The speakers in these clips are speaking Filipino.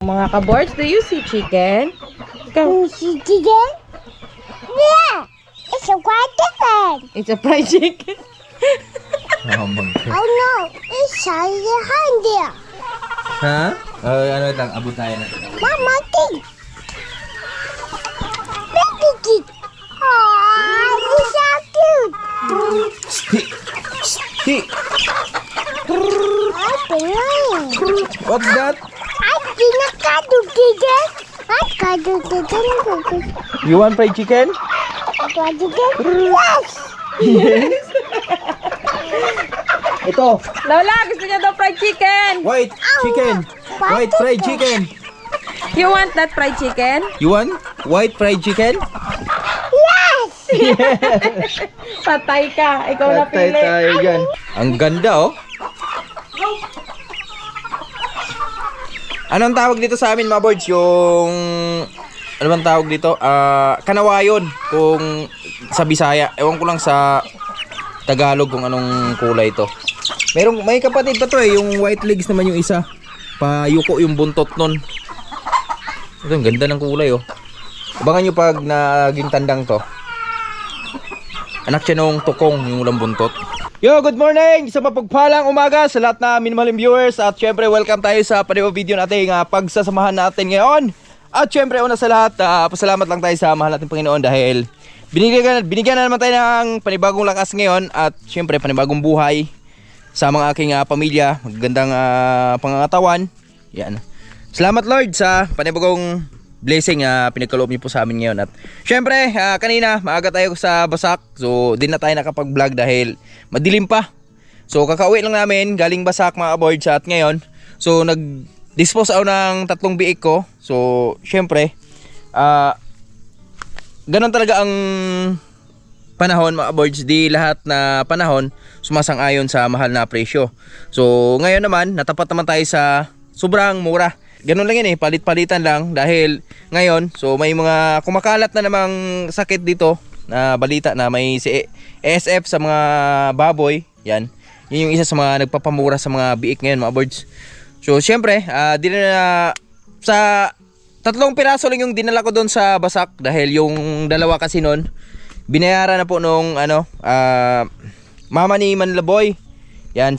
mga kabords. Do you see chicken? You see chicken? Yeah! It's a fried chicken! It's a fried chicken. Oh no! It's a behind there! Ha? Ano lang, abot tayo na. Mama, tig! Baby tig! Aww, it's so cute! Hey! Ay, pengain! What's that? Ay, pinakado chicken! Ay, kado chicken! You want fried chicken? Kado chicken? Yes! Yes. Ito, Lola, gusto niya daw fried chicken. white chicken. White fried chicken. You want that fried chicken? You want white fried chicken? Yes! Patay ka. Ikaw na Patay pili. tayo dyan. Ang ganda oh. Anong tawag dito sa amin mga boards? Yung... Ano bang tawag dito? Kanawayon. Kung sa Bisaya. Ewan ko lang sa Tagalog kung anong kulay ito. May kapatid pa to eh. Yung white legs naman yung isa. Payuko yung buntot nun. Ito, ang ganda ng kulay oh. Abangan nyo pag naging tandang to. Anak siya nung tukong yung ulang buntot. Yo, good morning! Sa mapagpalang umaga sa lahat na minamaling viewers. At syempre, welcome tayo sa panibang video natin pagsasamahan natin ngayon. At syempre, una sa lahat, pasalamat lang tayo sa mahal nating Panginoon dahil binigyan na naman tayo ng panibagong lakas ngayon. At syempre, panibagong buhay sa mga aking pamilya. Magandang pangangatawan. Yan. Salamat Lord sa panibagong blessing pinagkaloob niyo po sa amin ngayon. At syempre, kanina maaga tayo sa Basak. So, di na tayo nakapag-vlog dahil madilim pa. So, kakauwi lang namin galing Basak mga boards. At ngayon, so nag-dispose ako ng 3 biik ko. So, syempre, ganun talaga ang panahon mga boards. Di lahat na panahon sumasang-ayon sa mahal na presyo. So, ngayon naman, natapat naman tayo sa sobrang mura. Ganun lang yan eh, palit-palitan lang dahil ngayon, so may mga kumakalat na namang sakit dito na balita na may si ASF sa mga baboy. Yan, yun yung isa sa mga nagpapamura sa mga biik ngayon mga birds. So syempre, sa 3 piraso lang yung dinala ko doon sa Basak dahil yung dalawa kasi noon binayaran na po nung mama ni Manlaboy. Yan,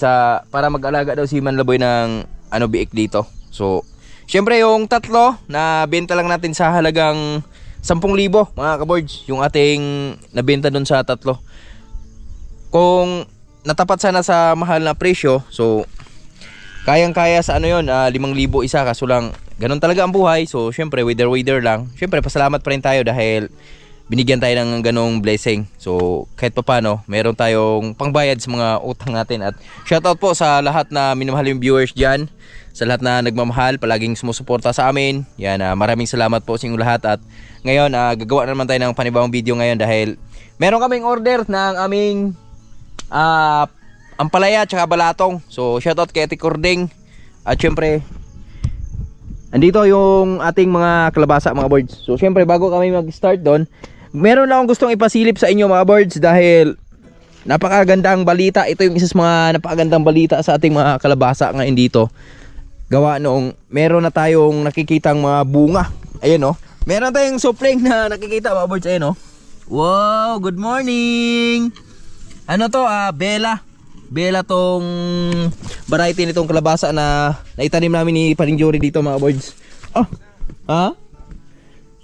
para mag-alaga daw si Manlaboy ng biik dito. So syempre yung 3 na benta lang natin sa halagang 10,000 mga kaboards. Yung ating nabenta dun sa 3. Kung natapat sana sa mahal na presyo, so kayang-kaya sa 5,000 isa. Kaso lang ganun talaga ang buhay. So syempre wither lang. Syempre pasalamat pa rin tayo dahil binigyan tayo ng ganong blessing. So kahit pa paano meron tayong pangbayad sa mga utang natin. At shoutout po sa lahat na minamahal yung viewers dyan, sa lahat na nagmamahal, palaging sumusuporta sa amin. Yan, maraming salamat po sa inyong lahat. At ngayon, gagawa na naman tayo ng panibagong video ngayon dahil meron kaming order ng aming ampalaya at balatong. So, shoutout kay Ate Cording. At syempre, andito yung ating mga kalabasa mga birds. So, syempre, bago kami mag-start doon, meron lang akong gustong ipasilip sa inyo mga birds dahil napakagandang balita. Ito yung isa sa mga napakagandang balita sa ating mga kalabasa ngayon dito. Gawa noong meron na tayong nakikitang mga bunga. Ayun oh. Meron tayong supling na nakikita mga birds. Ayun oh. Wow, good morning. Ano to? Bella. Bella tong variety nitong kalabasa na naitanim namin ni Paring Jory dito mga birds.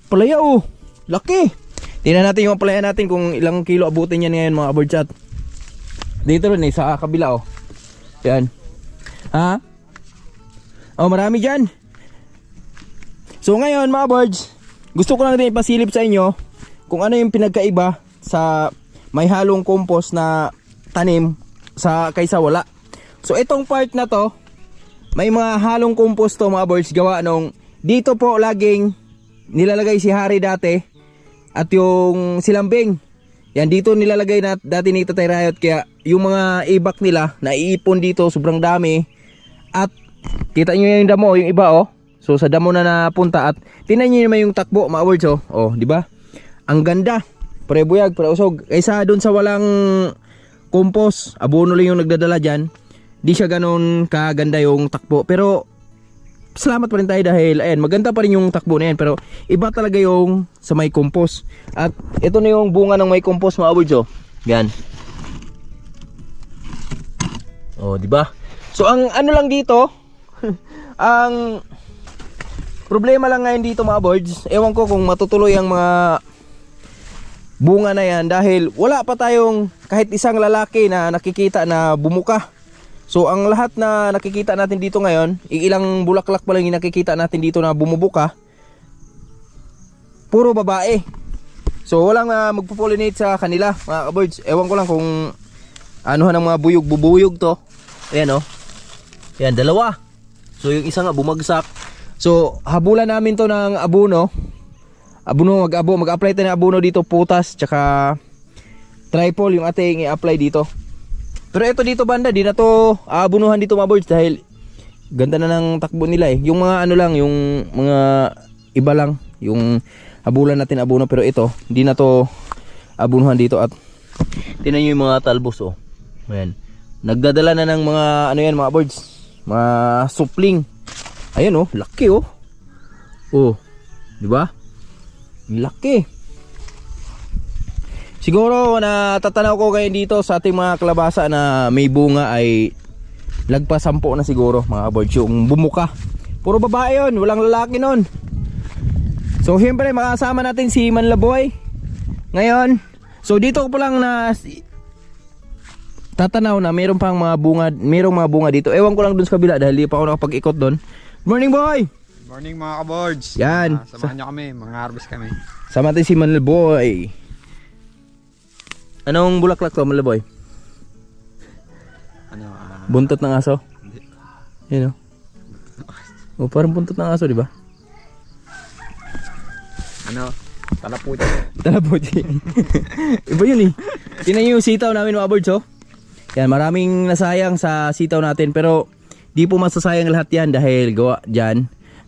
Palaya oh. Laki. Tingnan natin yung palaya natin kung ilang kilo abutin yan ngayon mga birds. At dito rin sa kabila oh. Yan. Oh, marami dyan. So ngayon mga birds, gusto ko lang din ipasilip sa inyo kung ano yung pinagkaiba sa may halong compost na tanim kaysa wala. So itong part na to, may mga halong compost to mga birds gawa nung dito po laging nilalagay si Hari dati at yung silambing. Yan, dito nilalagay dati ni Tatay Riot, kaya yung mga ibak nila naiipon dito sobrang dami. At kita nyo yung damo, yung iba oh. So sa damo na napunta at tingnan nyo naman yung takbo mga birds oh. Oh, di ba? Ang ganda. Pre-buyag, pre-usog. Kaysa doon sa walang compost, abono lang yung nagdadala diyan. Di siya ganoon kaganda yung takbo. Pero salamat pa rin tayo dahil ayan, maganda pa rin yung takbo na yan, pero iba talaga yung sa may compost. At ito na yung bunga ng may compost mga kabards, oh. Yan. Oh, di ba? So ang ano lang dito, ang problema lang ngayon dito mga birds, ewan ko kung matutuloy ang mga bunga na yan dahil wala pa tayong kahit isang lalaki na nakikita na bumuka. So ang lahat na nakikita natin dito ngayon, ilang bulaklak pa lang yung nakikita natin dito na bumubuka, puro babae. So walang magpo-pollinate sa kanila mga birds. Ewan ko lang kung anuhan ng mga bubuyog to. Ayan, oh. Ayan, dalawa. So yung isa nga bumagsak. So habulan namin to ng abono. Mag-apply tayo ng abono dito, potas, tsaka tripol yung ating i-apply dito. Pero ito dito banda, di na to aabunuhan dito mga birds dahil ganda na ng takbo nila eh. Yung mga ano lang, yung mga iba lang, yung habulan natin abono, pero ito, di na to abunuhan dito. At tinan nyo yung mga talbos, oh. Ayan. Nagdadala na ng mga ano yan mga birds, mga supling. Ayan, oh, laki, oh. Oh, di ba? Laki. Siguro natatanaw ko kayo dito sa ating mga kalabasa na may bunga ay lagpas 10 na siguro mga birds yung bumuka. Puro babae yun, walang lalaki nun. So siyempre makasama natin si Manlaboy ngayon. So dito ko pa lang na tatanaw na mayroong pang mga bunga, mayroong mga bunga dito. Ewan ko lang dun sa kabila dahil di pa ako nakapag-ikot dun. Good morning, boy! Morning mga kabords. Yan. Samahan nyo kami, mga harvest kami. Sama natin si Manlaboy. Anong bulaklak to, Manlaboy? Ano, Buntot ng aso? Hindi. Yan, oh. Oh, parang buntot ng aso, di ba? Ano, talaputi. Talaputi. Iba yun eh. Tingnan nyo yung sitaw namin mga birds, oh. Yan, maraming nasayang sa sitaw natin, pero di po masasayang lahat yan dahil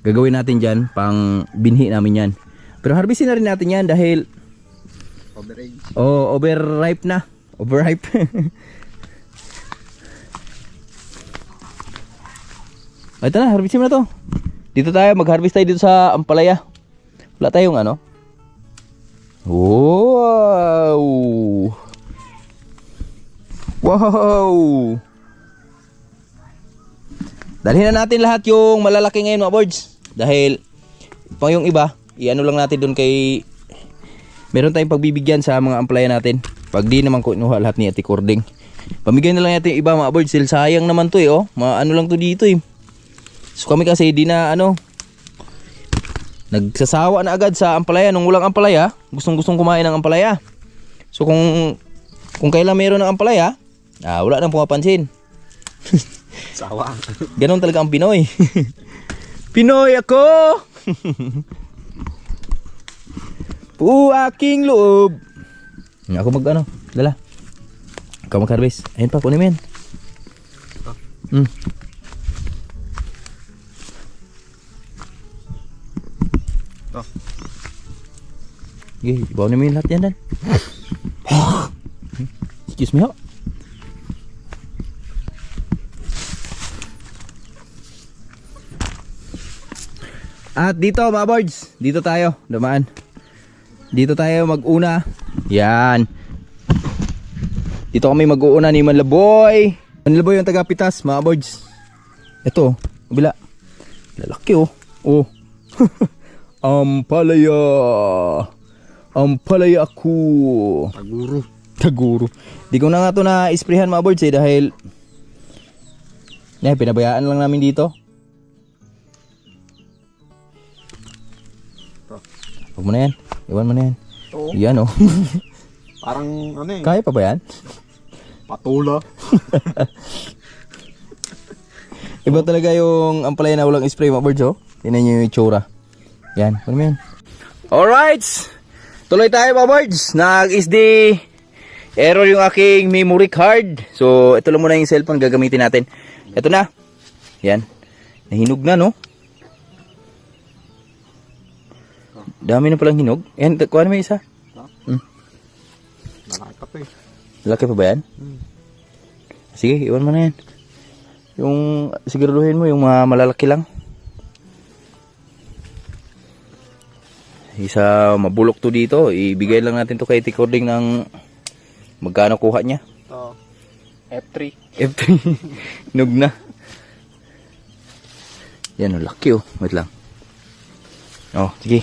gagawin natin dyan pang binhi namin yan. Pero harvestin na rin natin yan dahil Overage. oh, overripe na. Overripe. Ito na, harvestin mo na to. Dito tayo, mag-harvest tayo dito sa ampalaya. Wala tayong ano. Wow! Wow! Dalhin na natin lahat yung malalaki ngayon mga birds. Dahil pang yung iba, i-ano lang natin doon kay meron tayong pagbibigyan sa mga ampalaya natin. Pag di naman kunuha lahat ni Ate Cording, pamigay na lang natin yung iba mga birds. Sayang naman to eh, oh. Ano lang to dito eh. So kami kasi di na ano, nagsasawa na agad sa ampalaya. Nung walang ampalaya, gustong kumain ng ampalaya. So kung kailan meron ng ampalaya, wala nang pumapansin. Sawa. Ganon talaga ang Pinoy. Pinoy ako. Po aking loob. Ako mag ano, dala. Ikaw mag-harvest. Ayun pa, kunin mo yan. Ito. Okay, ibaw mo yung lahat yan dan. Excuse me ho. At dito mga birds, dito tayo dumaan. Dito tayo mag-una. Yan. Dito kami mag-uuna ni Manlaboy. Manlaboy yung taga-pitas mga birds. Ito, kabila. Lalaki oh. Oh. Ampalaya. Ampalaya ako. Taguro. Taguro. Di ko na nga ito na-isprehan mga birds eh dahil pinabayaan lang namin dito. Huwag mo na yan. Iwan mo na yan. Oo. Yan oh. Parang ano eh. Kaya pa ba yan? Patula. Iba talaga yung ampalaya na walang spray mga birds oh. Tingnan nyo yung itsura. Yan. Ano mo yan? Alright. Tuloy tayo mga birds. Nag-SD error yung aking memory card. So ito lang muna yung cellphone gagamitin natin. Ito na. Yan. Nahinog na no. Dami na palang hinog. Yan, kuha na may isa. Malaki pa to eh. Laki pa ba yan? Sige, iwan mo na yan. Yung siguraduhin mo yung mga malalaki lang. Isa mabulok to dito. Ibigay lang natin to kay Tikording ng magkano kuha niya. Ito. F3. F3. Nug na. Yan, laki oh. Wait lang. Oh, sige.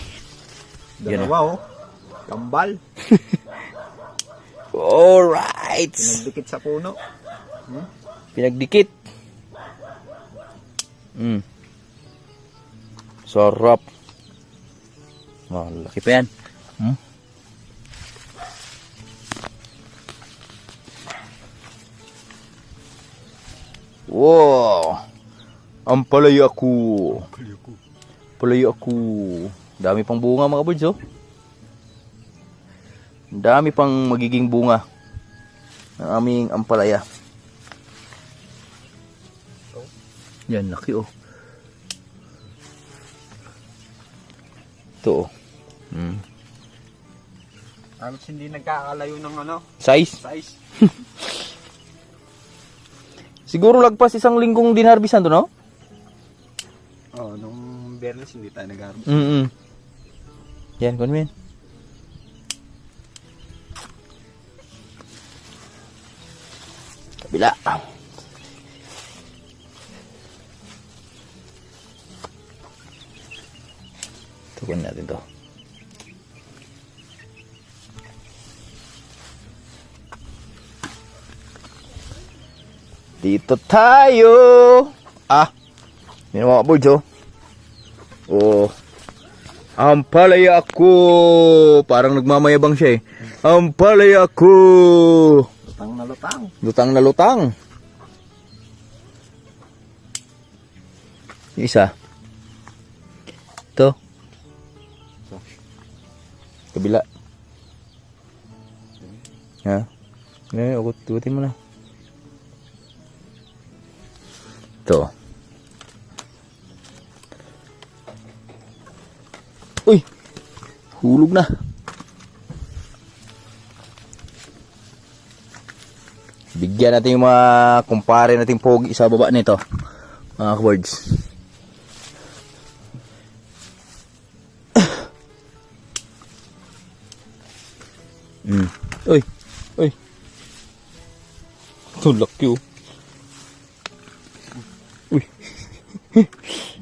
Yan Dalawa oh. Kambal. Alright. Nagdikit sa puno. Pinagdikit. Sarap. Oh, laki pa yan. Wow. Ang palaya ko. Palaya ko. Dami pang bunga mga birds oh. Dami pang magiging bunga ng aming ampalaya. Yan, laki oh. Ito oh. Halos hindi nagkakalayo ng ano, Size? size. Siguro lagpas isang linggong dinharbisan to, no? Oh, nung Bernes hindi tayo nag-harvest. Yan, kunin mo yan. Kabila. Tukunin natin to. Dito tayo. May mga boards oh. Oh. Ampalaya ko. Parang nagmamayabang siya eh. Ampalaya ko. Lutang na lutang. Lutang na lutang. Yung isa. Ito. Kabila. Ha? Ugutin mo na. Ito. Uy! Hulog na. Bigyan natin yung mga kumpare nating pogi sa baba nito. Mga birds. Uy! Uy! Ito laki oh. Uy!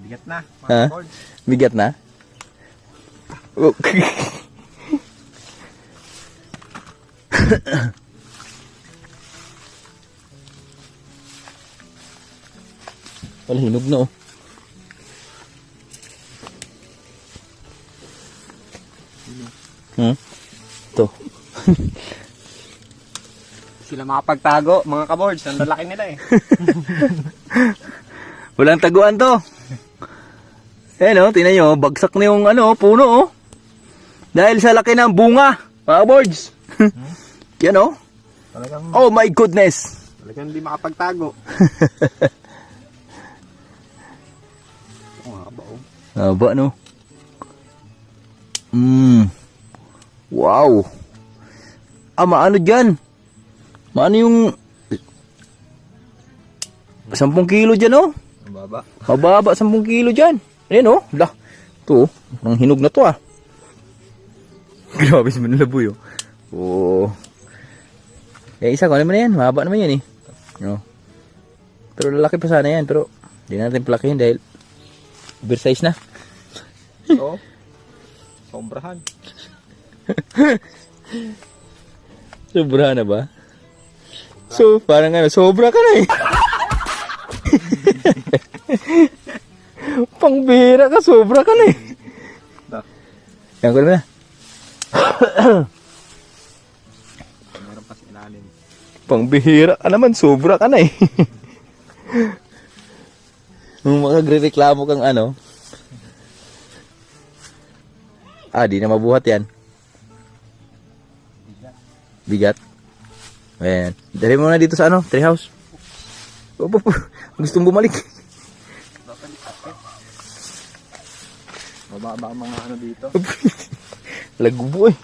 Bigat na, Ha? mga boards. Bigat na? Oh. Wala, hinog na oh. Ito. Sila makapagtago, mga kaboards. Ang lalaki nila eh. Walang taguan to. Eh no, tingnan nyo, bagsak na yung ano, puno oh. Dahil sa laki ng bunga, mga boards. Yan oh. Talagang, Oh my goodness. talagang hindi makapagtago. Oh, haba oh. Haba no. Wow. Maano dyan? Maano yung 10 kilo dyan oh. Ang baba. Mababa 10 kilo dyan. Ayan oh. Lah. Ito oh. Ang hinog na to ah. Grabe si Manlaboy oh. Oh. Eh isa ko naman yan. Mahaba naman yan eh. No. Pero lalaki pa sana yan. Pero hindi natin palakihin dahil oversize na. Oo. Sobrahan. Sobra na ba? So, parang ano, sobra ka na eh. Pangbihira ka, sobra ka na eh. Yan ko naman na. Meron pa sa ilalim. Pangbihira ka naman, sobra ka na eh. Nung magagre-reklamo kang ano. Di na mabuhat yan. Bigat. Ayan. Dali mo na dito sa ano, treehouse. Gustong bumalik. Mababa ang mga ano dito. Lagubo eh.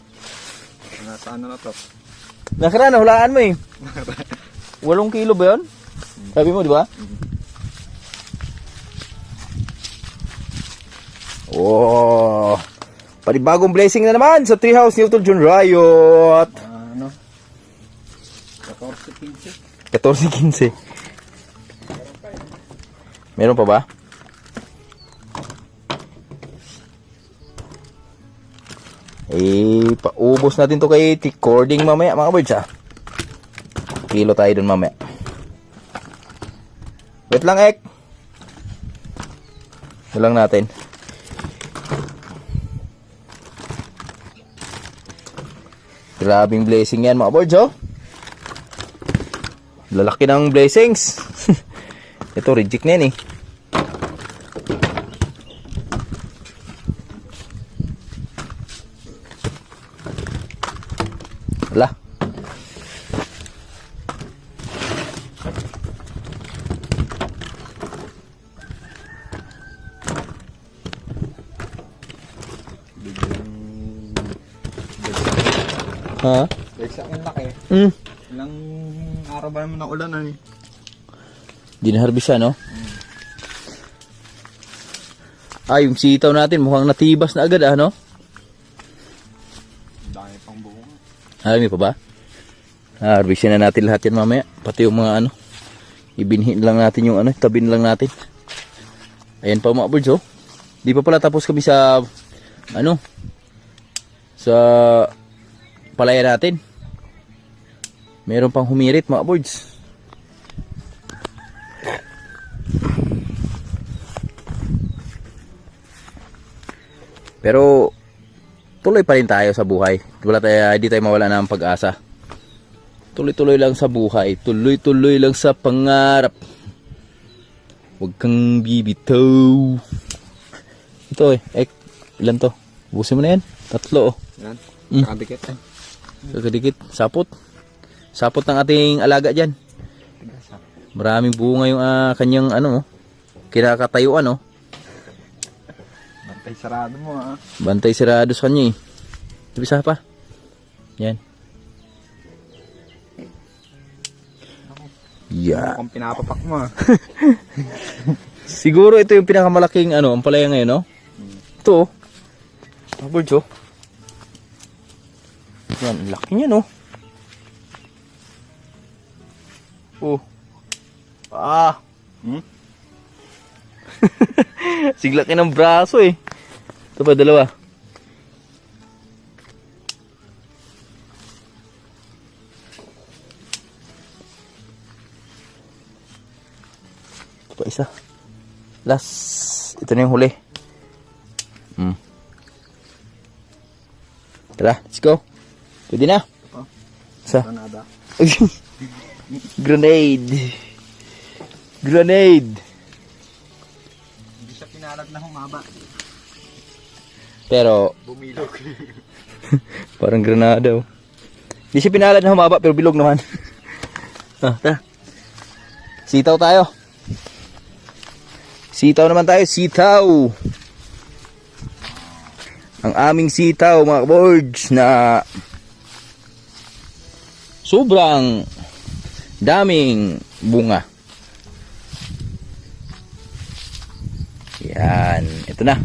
Nasa ano na to. Nakaraan, nahulaan mo eh. 8 kilo ba yun? Sabi mo, di ba? Oh. Panibagong blessing na naman sa treehouse ni Utol John Riot. Ano? 14-15. 14-15. Meron pa ba? Paubos natin to kay T-Cording mamaya mga birds ha. Kilo tayo dun mamaya. Wait lang ek. Ito lang natin. Grabing blessing yan mga birds oh. Lalaki ng blessings. Ito reject na yan eh. Wala. Ha? Bagsak yung laki. Ilang araw ba naman na ulan ano eh. Di na harbisa no? Yung sitaw natin mukhang natibas na agad no? Dami pang bunga. May pa ba? Harbisin na natin lahat yan mamaya. Pati yung mga ano. Ibinhin lang natin yung ano. Tabin lang natin. Ayan pa mga birds oh. Di pa pala tapos kami sa ano. Sa palaya natin. Meron pang humirit mga birds. Pero tuloy pa rin tayo sa buhay. Hindi tayo mawala ng pag-asa. Tuloy-tuloy lang sa buhay. Tuloy-tuloy lang sa pangarap. Huwag kang bibitaw. Ito ilan to? Busin mo na yan. 3 oh. Yan. Nakadikit eh. Kakadikit. Sapot. Sapot ng ating alaga dyan. Maraming bunga yung kanyang ano kinakatayuan oh. Bantay sarado mo ha. Bantay sarado sa kanya eh. Bisa pa. Yan. Yeah. Kung pinapapak mo ha. Siguro ito yung pinakamalaking ang palaya ngayon no? Ito oh. Birds oh. Yan, laki niya no. Oh. Siglaki ng braso eh. Ito pa 2. Ito pa isa. Last. Ito na yung huli. Tara, let's go. Pwede na. Sa? Granada. Grenade. Grenade. Hindi siya pinalag na humaba. Pero Bumilog. parang granada oh. Hindi siya pinalad na humaba pero bilog naman. Tara. Sitaw tayo. Sitaw naman tayo. Sitaw. Ang aming sitaw mga birds na sobrang daming bunga. Yan. Ito na.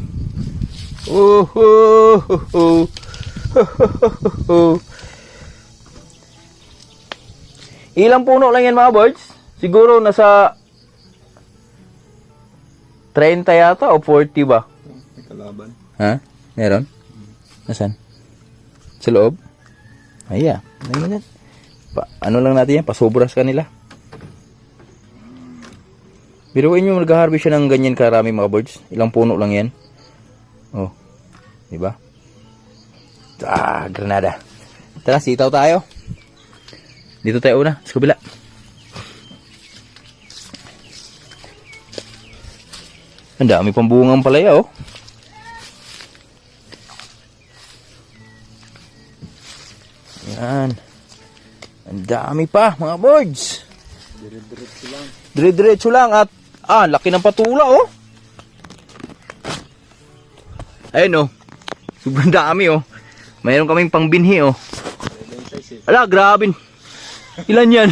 Ilang puno lang yan mga birds? Siguro nasa 30 yata o 40 ba? May kalaban. Ha? Meron? Nasaan? Sa loob? Ay, ano lang natin yan? Pasobras kanila. Biruin nyo, mag-harvest siya ng ganyan karami mga birds. Ilang puno lang yan. Oh. Diba? Granada. Tara, sitaw tayo. Dito tayo una. Sa kabila. Ang dami pang bungang palaya oh. Yan. Ang dami pa mga birds. Dire-diretso lang. Dire-diretso lang at laki ng patula oh. Ayun oh. Sobrang dami oh. Mayroon kaming pangbinhi oh. Ala, grabe. Ilan yan?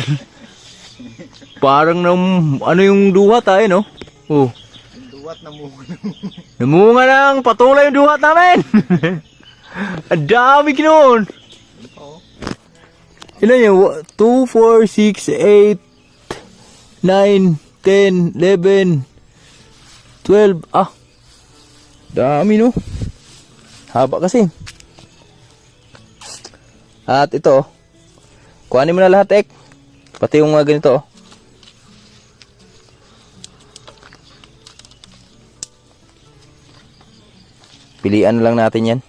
Parang ano yung duhat no? Oh. Yung duwat na muna. Namunga ng patula yung duhat namin. Ang dami ginoon. Ilan yan? 2, 4, 6, 8, 9, 10, 11, 12. Ah. Dami no. Haba kasi. At ito. Kuhanin mo na lahat, Ek. Pati yung mga ganito. Pilian na lang natin yan.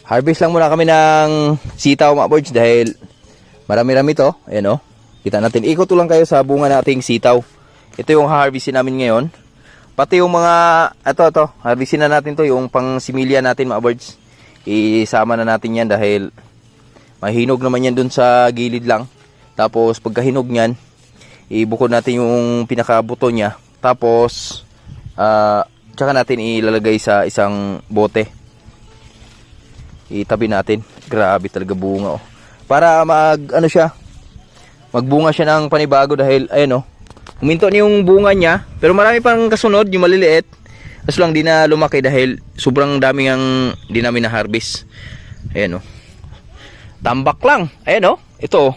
Harvest lang muna kami ng sitaw mga birds dahil marami-rami to. Ayan o. Kita natin. Ikot lang kayo sa bunga nating sitaw. Ito yung harvestin namin ngayon. Pati yung mga, ito. Harvestin na natin to. Yung pang similya natin mga birds. Isama na natin yan dahil mahinog naman yan dun sa gilid lang. Tapos pagkahinog nyan, ibukod natin yung pinakabuto niya. Tapos, tsaka natin ilalagay sa isang bote. Itabi natin. Grabe talaga bunga oh. Para magbunga siya ng panibago dahil ayan oh. Huminto na yung bunga niya, pero marami pang kasunod yung maliliit. Kaso lang di na lumaki dahil sobrang dami ang di namin na harvest. Ayan oh. Tambak lang. Ayan oh. Ito oh.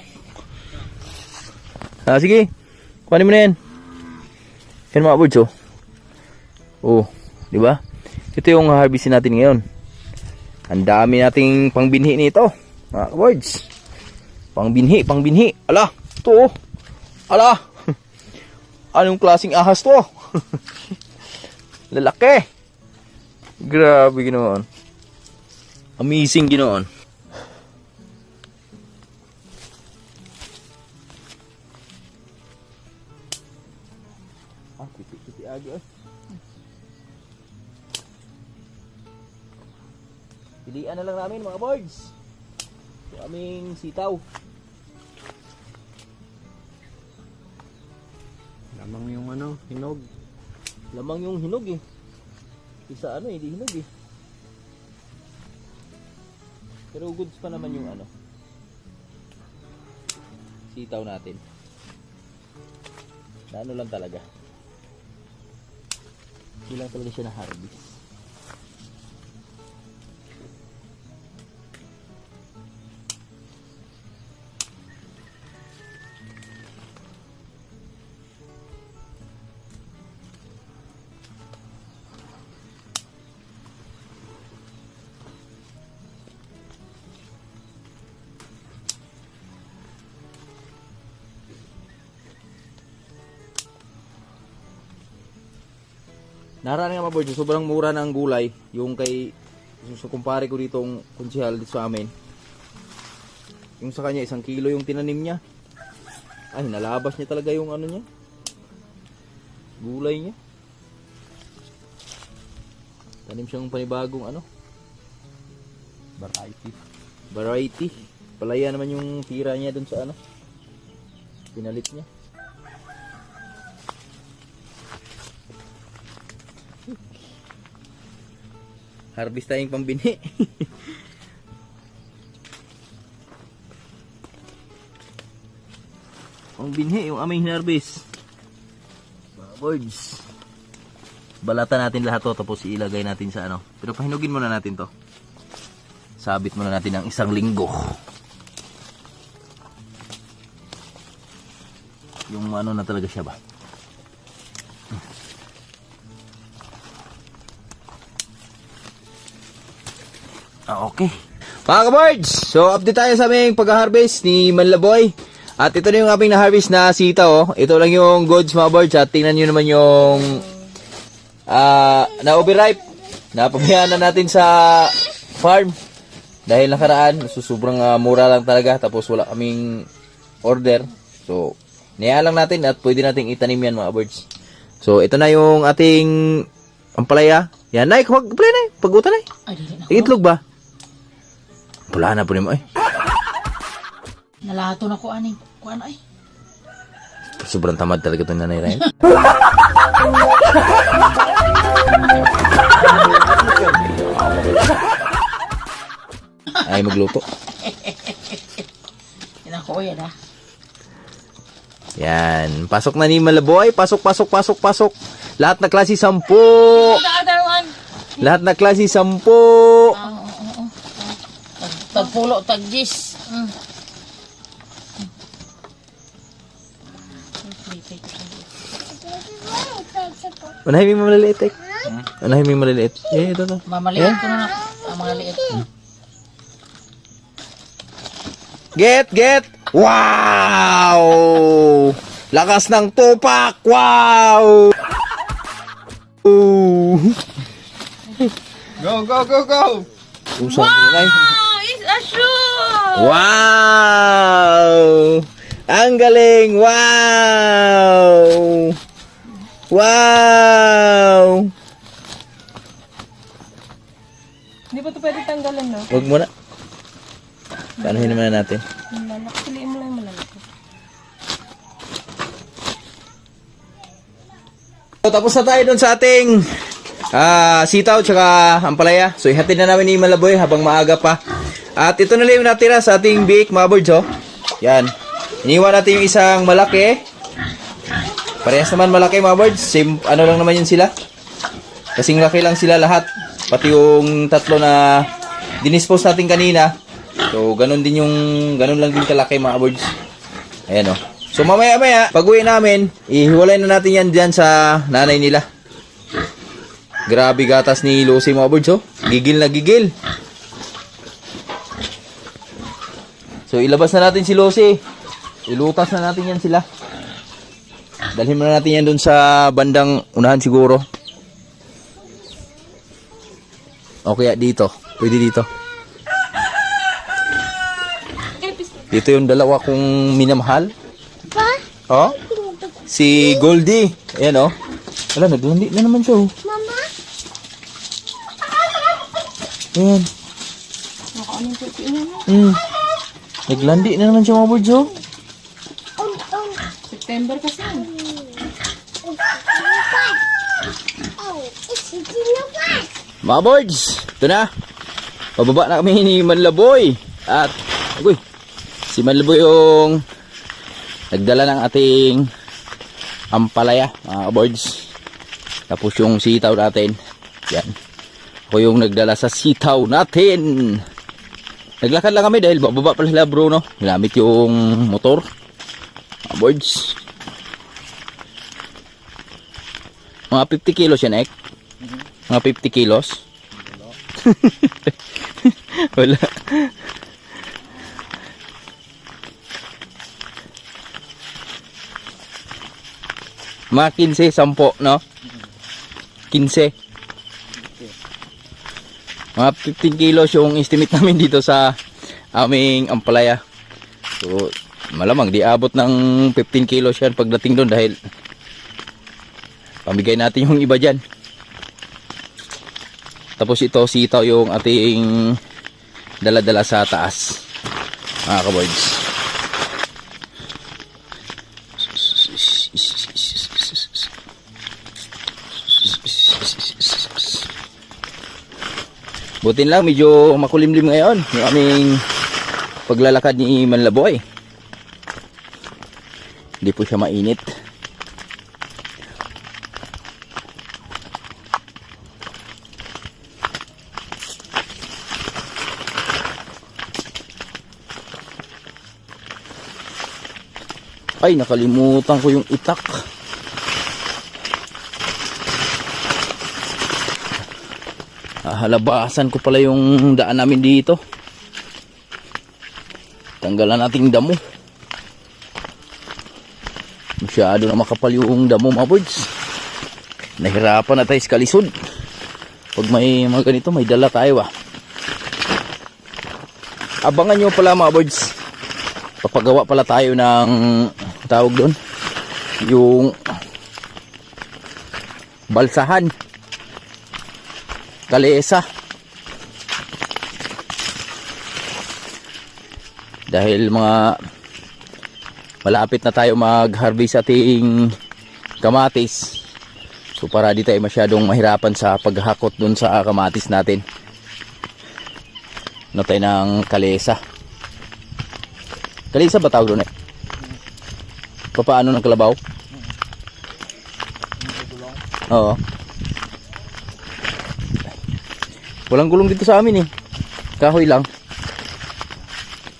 Sige. Kuhanin mo na yan. Yan mga birds oh. Oh, di ba? Ito yung harvestin natin ngayon. Ang dami nating pangbinhi nito, mga birds. Pangbinhi. Ala, ito oh. Ala. Anong klaseng ahas to? Lalaki. Grabe ginoon. Amazing ginoon. Piti agi oh. Pilian na lang namin mga birds. Yung aming sitaw. Lamang yung hinog. Lamang yung hinog eh. Isa hindi hinog eh. Pero goods pa naman yung sitaw natin. Na lang talaga. Hindi lang talaga siya na harvest. Naraan nga mga birds, sobrang mura ng gulay. Yung kay, so kumpare ko dito ang konsehal dito sa amin. Yung sa kanya, 1 kilo yung tinanim niya. Ay, nalabas niya talaga yung niya. Gulay niya. Tanim siyang panibagong Variety. Palaya naman yung tira niya dun sa pinalit niya. Harvest tayong pambinhi. Pambinhi yung aming harvest. Mga birds. Balatan natin lahat to tapos ilagay natin sa Pero pahinugin muna natin to. Sabit muna natin ng 1 linggo. Yung na talaga siya ba? Okay. Mga ka-birds, so update tayo sa aming pag-harvest ni Manlaboy. At ito na yung aming na-harvest na sitaw. Ito lang yung goods mga birds. At tingnan nyo naman yung na-overripe. Napabayaan na natin sa farm. Dahil nakaraan, sobrang mura lang talaga. Tapos wala kaming order. So, niyaan lang natin at pwede nating itanim yan mga birds. So, ito na yung ating ampalaya. Yan, Nay, pag pagutan na. Itlog ba? Pula na po mo ay. Nalato na ko ay. Sobrang tamad talaga itong nanay Ryan. Ay magluto. Yan ako yan Yan. Pasok na ni Malaboy. Pasok. Lahat na klase 10. The other one. Lahat na klase 10. Tagpulo, taggis. Unahin mo maliliit eh. Unahin mo maliliit. Ito to. Mamaliit ko na. Mga liit. Get! Wow! Lakas ng tupak! Wow! Go! Usap mo na It's a shoe! Wow! Ang galing! Wow! Wow! Hindi pa ito pwede tanggalin, no? Huwag mo na. Paanohin naman natin. Piliin mo lang yung malalaki. So, tapos na tayo dun sa ating sitaw tsaka ampalaya. So ihatid na namin ni Malaboy habang maaga pa. At ito na lang yung natira sa ating bake mga birds, oh. Yan. Iniwan natin yung isang malaki. Parehas naman malaki mga birds. Same, ano lang naman yun sila. Kasing laki lang sila lahat. Pati yung tatlo na dinispose natin kanina. So ganun lang din kalaki mga birds. Ayan, oh. So mamaya pag uwi namin, ihiwalay na natin yan dyan sa nanay nila. Grabe gatas ni Lucy mga birds, oh. Gigil na gigil. So ilabas na natin si Lucy. Ilutas na natin yan sila. Dalhin muna natin yan dun sa bandang unahan siguro. Okay, dito. Pwede dito. Dito yung dalawa kong minamahal. Pa? Oh? Si Goldie. Ayan, oh. Wala, naglandi na naman siya, oh. Mama? Ayan. Naglandi na naman siya mga birds, oh. September kasi. Mga birds, ito na. Pababa na kami ni Manlaboy. At, si Manlaboy yung nagdala ng ating ampalaya, mga birds. Tapos yung sitaw natin. Yan. Ako yung nagdala sa sitaw natin. Naglakad lang kami dahil bababa pala sila Bruno. Ginamit yung motor. Mga birds. Mga 50 kilos yan, Ek. Mga 50 kilos. Wala. Mga 15, 10, no? 15. Mga 15 kilos yung estimate namin dito sa aming ampalaya. So, malamang di abot ng 15 kilos yan pagdating doon dahil pamigay natin yung iba dyan. Tapos ito, sitaw yung ating dala-dala sa taas, mga kaboys. Butin lang, medyo makulimlim ngayon yung aming paglalakad ni Manlaboy. Hindi po siya mainit. Ay, nakalimutan ko yung itak. Halabasan ko pala yung daan namin dito. Tanggalan nating damo. Masyado na makapal yung damo mga birds. Nahirapan na tayo sa kalisod. Pag may mga ganito, may dala tayo ah. Abangan nyo pala mga birds. Papagawa pala tayo ng tawag doon. Yung balsahan. Kalesa. Dahil mga malapit na tayo mag-harvest ating kamatis. So para di tayo masyadong mahirapan sa paghakot dun sa kamatis natin. No tayo ng kalesa. Kalesa ba tawag doon eh? Papaano ng kalabaw? Oo. Walang gulong dito sa amin eh. Kahoy lang.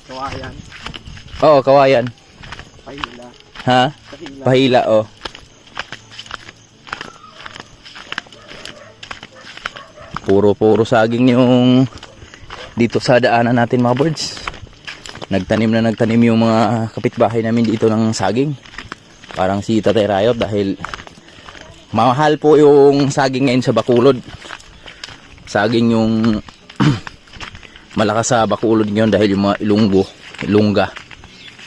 Kawayan. Oo, kawayan. Pahila. Ha? Pahila. Pahila, oh. Puro saging yung dito sa daanan natin mga birds. Nagtanim yung mga kapitbahay namin dito ng saging. Parang si Tatay Rayot dahil mahal po yung saging ngayon sa Bacolod. Saging yung malakas sa Bacolod ngayon dahil yung mga ilungga.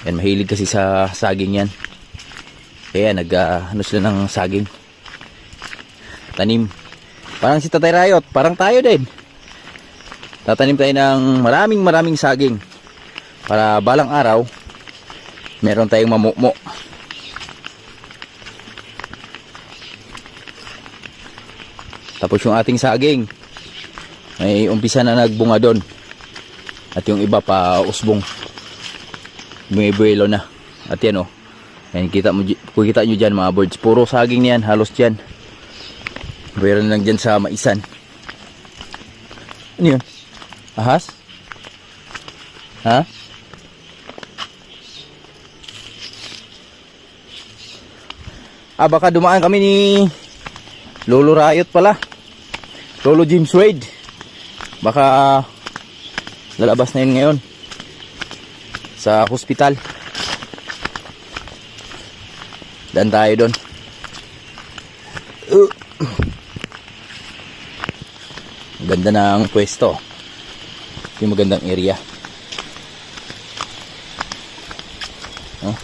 Yan, mahilig kasi sa saging yan. Kaya ano sila ng saging. Tanim. Parang si Tatay Rayot, parang tayo din. Tatanim tayo ng maraming saging. Para balang araw, meron tayong mamukmo. Tapos yung ating saging, may umpisa na nagbunga doon. At yung iba pa usbong. Bumibuelo na. At yan, oh. Yan, kita nyo dyan mga birds. Puro saging yan, halos dyan. Meron lang dyan sa maisan. Ano yun? Ahas? Ha? Baka dumaan kami ni Lolo Rayot pala. Lolo James Wade. Baka lalabas na yun ngayon sa hospital. Dan tayo doon. Ganda ng pwesto. Yung magandang area. Oh.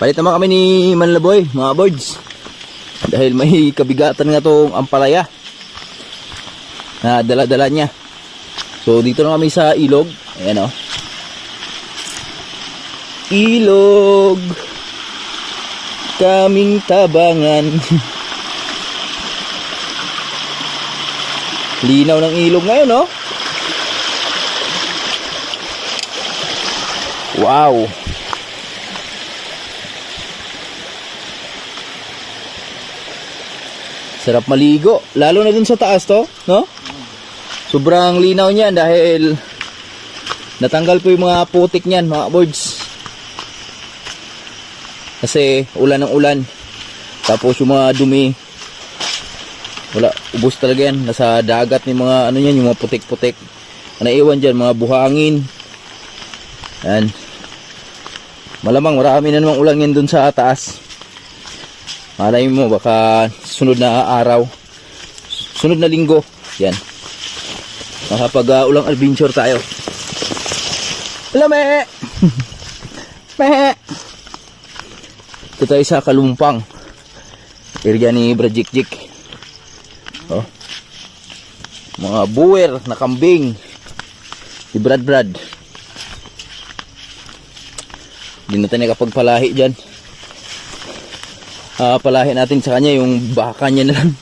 Palit naman kami ni Manlaboy, mga birds. Dahil may kabigatan nga tong ampalaya na dala-dala niya. So dito na kami sa ilog. Ayan, oh. Ilog, kaming tabangan. Linaw ng ilog ngayon, oh. Wow. Sarap maligo, lalo na dun sa taas to, no? Sobrang linaw niyan dahil natanggal po yung mga putik niyan, mga birds. Kasi ulan ng ulan. Tapos yung mga dumi, wala, ubos talaga yan. Nasa dagat yung mga ano yan, yung mga putik-putik. Naiwan dyan, mga buhangin. Yan. Malamang marami na namang ulan yan dun sa taas. Malay mo, baka sunod na araw, sunod na linggo, yan. Makapag-ulang adventure tayo. Hello, me! Me! Ito tayo sa Kalumpang. Area ni Brajik-Jik. Oh. Mga buwer na kambing. Si Brad. Hindi na tayo nakapagpalahi dyan. Palahi natin sa kanya yung baka niya na lang.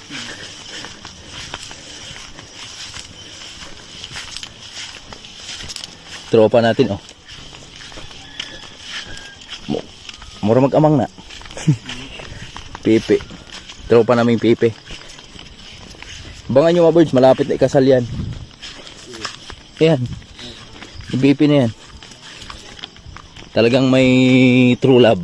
Tropa natin, oh. Mura mag-amang na. Pipi. Tropa naming pipi. Abangan nyo mga birds, malapit na ikasal yan. Ayan. Yung pipi na yan. Talagang may true love.